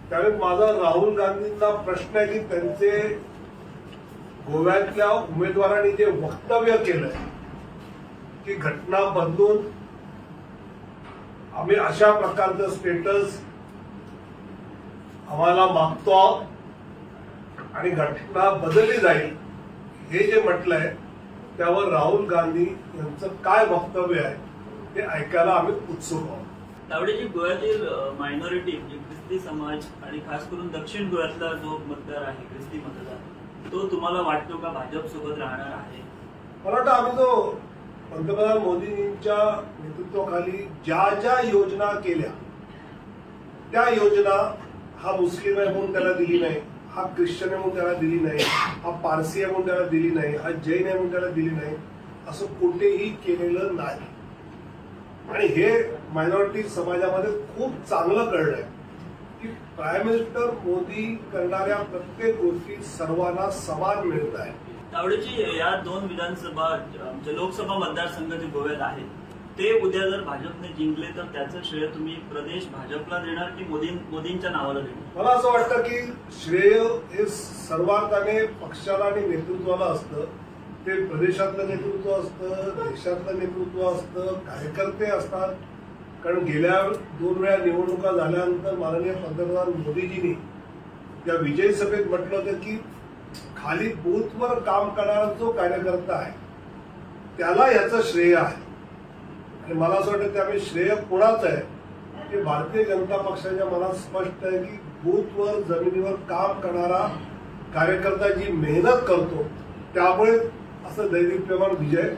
त्यावेळी माझा राहुल गांधींना प्रश्न आहे की त्यांचे गोव्यातल्या उमेदवारांनी जे वक्तव्य केलंय की घटना बदलून आम्ही अशा प्रकारचं स्टेटस आम्हाला मागतो आणि घटना बदलली जाईल हे जे म्हटलंय त्यावर राहुल गांधी यांचं काय वक्तव्य आहे ते ऐकायला आम्ही उत्सुक आहोत. तावडेजी, गोव्यातील मायनॉरिटी ख्रिस्ती समाज आणि खास करून दक्षिण गोव्यातला जो मतदार आहे ख्रिस्ती मतदार, तो तुम्हाला वाटतो का भाजप सोबत राहणार आहे? मला वाटतं आम्ही जो पंतप्रधान मोदींच्या नेतृत्वाखाली ज्या ज्या योजना केल्या त्या योजना हा मुस्लिम आहे म्हणून त्याला दिली नाही, हा ख्रिश्चन आहे म्हणून त्याला दिली नाही, हा पारसी आहे म्हणून त्याला दिली नाही, हा जैन आहे म्हणून त्याला दिली नाही, असं कुठेही केलेलं नाही. आणि हे मायनॉरिटी समाजामध्ये खूप चांगलं कळलंय की प्राईम मिनिस्टर मोदी करणाऱ्या प्रत्येक गोष्टी सर्वांना समान मिळत आहे. तावडेजी, या दोन विधानसभा लोकसभा मतदारसंघ जे गोव्यात आहेत ते उद्या जर भाजपने जिंकले तर त्याचं श्रेय तुम्ही प्रदेश भाजपला देणार की मोदींच्या नावाला देणार? मला असं वाटतं की श्रेय हे सर्वांगाने पक्षाला आणि नेतृत्वाला असतं. ते प्रदेशातलं नेतृत्व असतं, देशातलं नेतृत्व असतं, कार्यकर्ते असतात. कारण गेल्या 2 वेळा निवडणुका झाल्यानंतर माननीय पंतप्रधान मोदीजींनी त्या विजयी सभेत म्हटलं होतं की खाली बूथवर काम करणारा जो कार्यकर्ता आहे त्याला याचं श्रेय आहे. आणि मला असं वाटतं त्यामुळे श्रेय कोणाचं आहे की भारतीय जनता पक्षाच्या मनात स्पष्ट आहे की बूथवर जमिनीवर काम करणारा कार्यकर्ता जी मेहनत करतो त्यामुळे असं दैदिप्यमान विजय